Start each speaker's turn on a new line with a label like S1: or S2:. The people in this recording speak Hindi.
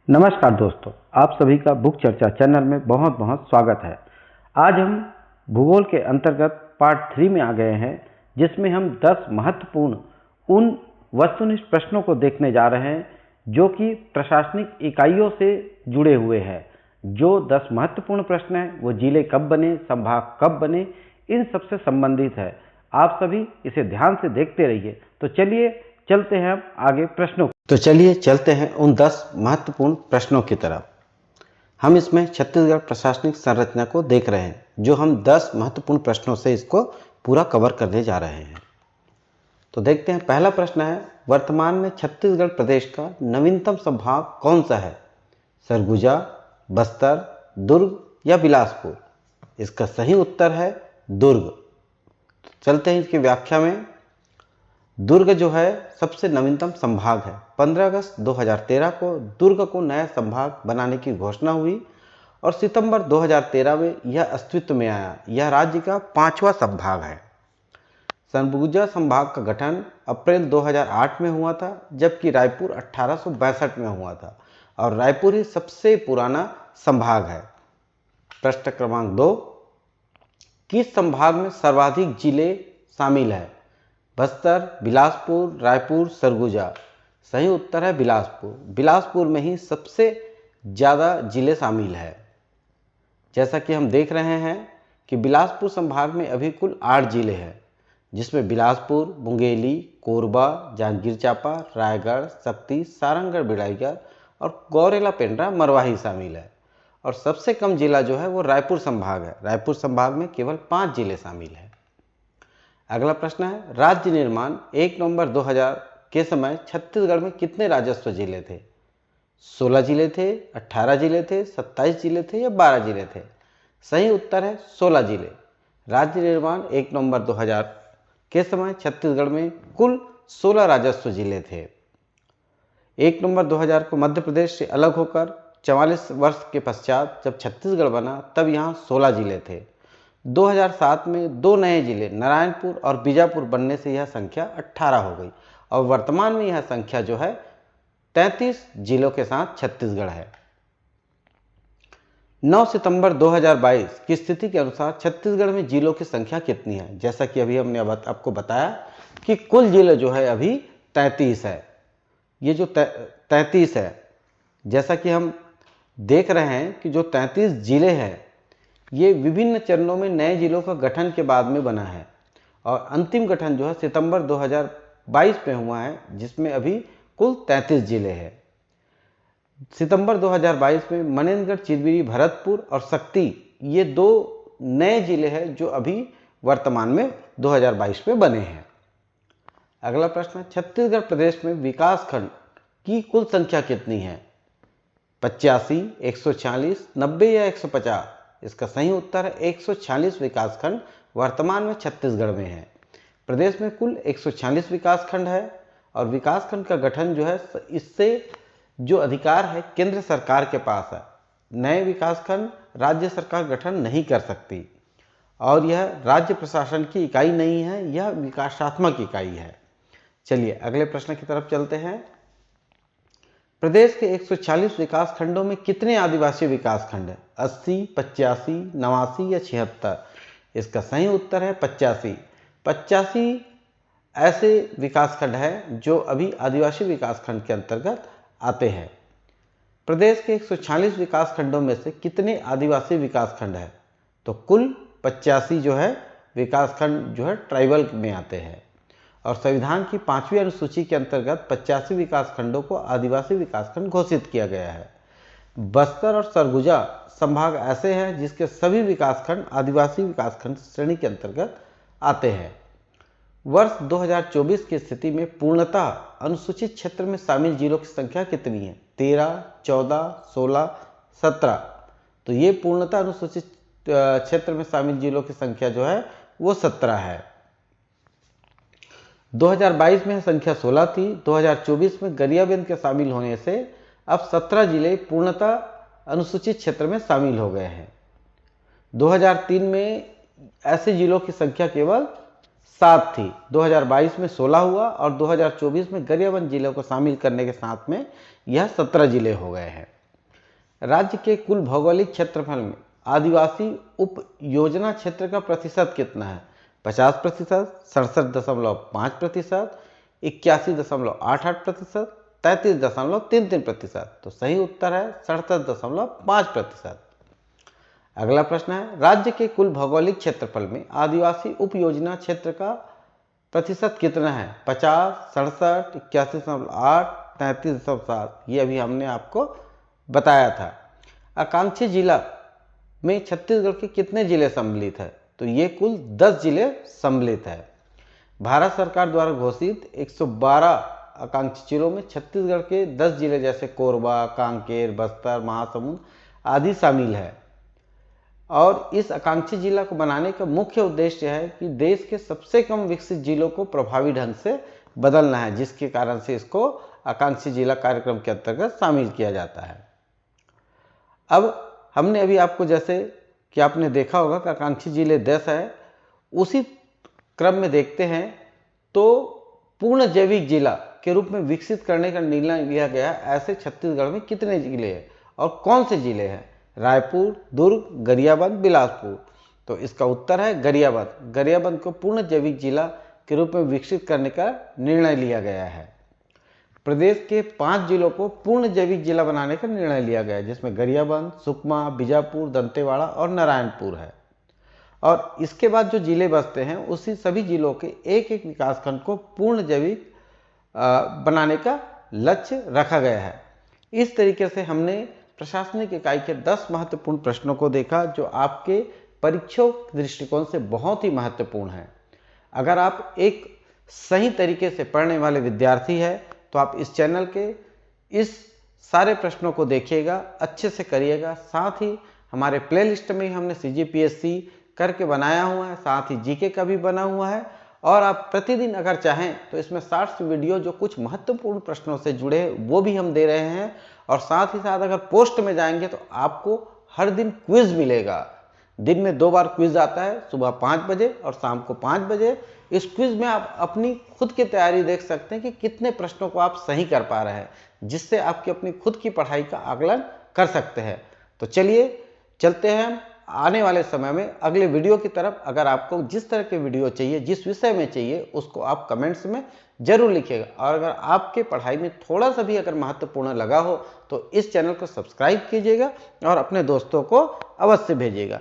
S1: नमस्कार दोस्तों, आप सभी का बुक चर्चा चैनल में बहुत बहुत स्वागत है। आज हम भूगोल के अंतर्गत पार्ट 3 में आ गए हैं, जिसमें हम 10 महत्वपूर्ण उन वस्तुनिष्ठ प्रश्नों को देखने जा रहे हैं जो कि प्रशासनिक इकाइयों से जुड़े हुए हैं। जो 10 महत्वपूर्ण प्रश्न हैं वो जिले कब बने, संभाग कब बने, इन सबसे संबंधित है। आप सभी इसे ध्यान से देखते रहिए। तो चलिए चलते हैं आगे प्रश्नों। तो चलिए चलते हैं उन 10 महत्वपूर्ण प्रश्नों की तरफ। हम इसमें छत्तीसगढ़ प्रशासनिक संरचना को देख रहे हैं, जो हम 10 महत्वपूर्ण प्रश्नों से इसको पूरा कवर करने जा रहे हैं। तो देखते हैं, पहला प्रश्न है, वर्तमान में छत्तीसगढ़ प्रदेश का नवीनतम संभाग कौन सा है? सरगुजा, बस्तर, दुर्ग या बिलासपुर? इसका सही उत्तर है दुर्ग। चलते हैं इसकी व्याख्या में। दुर्ग जो है सबसे नवीनतम संभाग है। 15 अगस्त 2013 को दुर्ग को नया संभाग बनाने की घोषणा हुई और सितंबर 2013 में यह अस्तित्व में आया। यह राज्य का 5वां संभाग है। सरगुजा संभाग का गठन अप्रैल 2008 में हुआ था, जबकि रायपुर 1862 में हुआ था और रायपुर ही सबसे पुराना संभाग है। प्रश्न क्रमांक 2, किस संभाग में सर्वाधिक जिले शामिल है? बस्तर, बिलासपुर, रायपुर, सरगुजा? सही उत्तर है बिलासपुर। बिलासपुर में ही सबसे ज़्यादा जिले शामिल है। जैसा कि हम देख रहे हैं कि बिलासपुर संभाग में अभी कुल 8 जिले हैं, जिसमें बिलासपुर, मुंगेली, कोरबा, जांजगीर चांपा, रायगढ़, शक्ति, सारंगढ़, बिलाईगढ़ और गौरेला पेंड्रा मरवाही शामिल है। और सबसे कम जिला जो है वो रायपुर संभाग है। रायपुर संभाग में केवल 5 जिले शामिल हैं। अगला प्रश्न है, राज्य निर्माण 1 नवंबर 2000 के समय छत्तीसगढ़ में कितने राजस्व जिले थे? 16 जिले थे, 18 जिले थे, 27 जिले थे या 12 जिले थे? सही उत्तर है 16 जिले। राज्य निर्माण 1 नवंबर 2000 के समय छत्तीसगढ़ में कुल 16 राजस्व जिले थे। 1 नवंबर 2000 को मध्य प्रदेश से अलग होकर 44 वर्ष के पश्चात जब छत्तीसगढ़ बना, तब यहाँ 16 जिले थे। 2007 में 2 नए जिले नारायणपुर और बीजापुर बनने से यह संख्या 18 हो गई और वर्तमान में यह संख्या जो है 33 जिलों के साथ छत्तीसगढ़ है। 9 सितंबर 2022 की स्थिति के अनुसार छत्तीसगढ़ में जिलों की संख्या कितनी है? जैसा कि अभी हमने आपको बताया कि कुल जिले जो है अभी 33 है। ये जो 33 है, जैसा कि हम देख रहे हैं कि जो 33 जिले हैं ये विभिन्न चरणों में नए जिलों का गठन के बाद में बना है और अंतिम गठन जो है सितंबर 2022 में हुआ है, जिसमें अभी कुल 33 जिले हैं। सितंबर 2022 में मनेन्द्रगढ़, चिरमिरी, भरतपुर और शक्ति ये 2 नए जिले हैं जो अभी वर्तमान में 2022 में बने हैं। अगला प्रश्न, छत्तीसगढ़ प्रदेश में विकास खंड की कुल संख्या कितनी है? 85, 140, 90 या 150? इसका सही उत्तर है 146 विकासखंड वर्तमान में छत्तीसगढ़ में है। प्रदेश में कुल 146 विकासखंड है और विकासखंड का गठन जो है इससे जो अधिकार है केंद्र सरकार के पास है। नए विकासखंड राज्य सरकार गठन नहीं कर सकती और यह राज्य प्रशासन की इकाई नहीं है, यह विकासात्मक इकाई है। चलिए अगले प्रश्न की तरफ चलते हैं। प्रदेश के 140 विकास खंडों में कितने आदिवासी विकास खंड है? 80, 85, 89 या 76? इसका सही उत्तर है 85। 85 ऐसे विकास खंड हैं जो अभी आदिवासी विकास खंड के अंतर्गत आते हैं। प्रदेश के 140 विकास खंडों में से कितने आदिवासी विकास खंड है? तो कुल 85 जो है विकास खंड जो है ट्राइबल में आते हैं और संविधान की 5वीं अनुसूची के अंतर्गत 85 विकास खंडों को आदिवासी विकास खंड घोषित किया गया है। बस्तर और सरगुजा संभाग ऐसे हैं जिसके सभी विकास खंड आदिवासी विकास खंड श्रेणी के अंतर्गत आते हैं। वर्ष 2024 की स्थिति में पूर्णतः अनुसूचित क्षेत्र में शामिल जिलों की संख्या कितनी है? 13, 14, 16, 17? तो ये पूर्णतः अनुसूचित क्षेत्र में शामिल जिलों की संख्या जो है वो 17 है। 2022 में संख्या 16 थी। 2024 में गरियाबंद के शामिल होने से अब 17 जिले पूर्णतः अनुसूचित क्षेत्र में शामिल हो गए हैं। 2003 में ऐसे जिलों की संख्या केवल 7 थी। 2022 में 16 हुआ और 2024 में गरियाबंद जिले को शामिल करने के साथ में यह 17 जिले हो गए हैं। राज्य के कुल भौगोलिक क्षेत्रफल में आदिवासी उप योजना क्षेत्र का प्रतिशत कितना है? 50%, 67.5%, 81.88%, 33.33%। तो सही उत्तर है 67.5%। अगला प्रश्न है, राज्य के कुल भौगोलिक क्षेत्रफल में आदिवासी उप योजना क्षेत्र का प्रतिशत कितना है? 50, 67, 81.8, 33.7। ये अभी हमने आपको बताया था। आकांक्षी जिला में छत्तीसगढ़ के कितने जिले सम्मिलित है? तो ये कुल 10 जिले सम्मिलित है। भारत सरकार द्वारा घोषित 112 आकांक्षी जिलों में छत्तीसगढ़ के 10 जिले जैसे कोरबा, कांकेर, बस्तर, महासमुंद आदि शामिल है। और इस आकांक्षी जिला को बनाने का मुख्य उद्देश्य है कि देश के सबसे कम विकसित जिलों को प्रभावी ढंग से बदलना है, जिसके कारण से इसको आकांक्षी जिला कार्यक्रम के अंतर्गत शामिल किया जाता है। अब हमने अभी आपको जैसे कि आपने देखा होगा कि आकांक्षी जिले 10 है, उसी क्रम में देखते हैं तो पूर्ण जैविक जिला के रूप में विकसित करने का निर्णय लिया गया। ऐसे छत्तीसगढ़ में कितने जिले हैं और कौन से जिले हैं? रायपुर, दुर्ग, गरियाबंद, बिलासपुर। तो इसका उत्तर है गरियाबंद। गरियाबंद को पूर्ण जैविक जिला के रूप में विकसित करने का निर्णय लिया गया है। प्रदेश के 5 जिलों को पूर्ण जैविक जिला बनाने का निर्णय लिया गया है, जिसमें गरियाबंद, सुकमा, बीजापुर, दंतेवाड़ा और नारायणपुर है। और इसके बाद जो जिले बसते हैं उसी सभी जिलों के एक एक विकासखंड को पूर्ण जैविक बनाने का लक्ष्य रखा गया है। इस तरीके से हमने प्रशासनिक इकाई के 10 महत्वपूर्ण प्रश्नों को देखा, जो आपके परीक्षाओं के दृष्टिकोण से बहुत ही महत्वपूर्ण है। अगर आप एक सही तरीके से पढ़ने वाले विद्यार्थी हैं तो आप इस चैनल के इस सारे प्रश्नों को देखिएगा, अच्छे से करिएगा। साथ ही हमारे प्लेलिस्ट में हमने CGPSC करके बनाया हुआ है, साथ ही जीके का भी बना हुआ है। और आप प्रतिदिन अगर चाहें तो इसमें शॉर्ट्स वीडियो जो कुछ महत्वपूर्ण प्रश्नों से जुड़े हैं वो भी हम दे रहे हैं। और साथ ही साथ अगर पोस्ट में जाएंगे तो आपको हर दिन क्विज मिलेगा। दिन में 2 बार क्विज आता है, सुबह 5 बजे और शाम को 5 बजे। इस क्विज में आप अपनी खुद की तैयारी देख सकते हैं कि कितने प्रश्नों को आप सही कर पा रहे हैं, जिससे आपकी अपनी खुद की पढ़ाई का आकलन कर सकते हैं। तो चलिए चलते हैं हम आने वाले समय में अगले वीडियो की तरफ। अगर आपको जिस तरह के वीडियो चाहिए, जिस विषय में चाहिए, उसको आप कमेंट्स में जरूर लिखिएगा। और अगर आपके पढ़ाई में थोड़ा सा भी अगर महत्वपूर्ण लगा हो तो इस चैनल को सब्सक्राइब कीजिएगा और अपने दोस्तों को अवश्य भेजिएगा।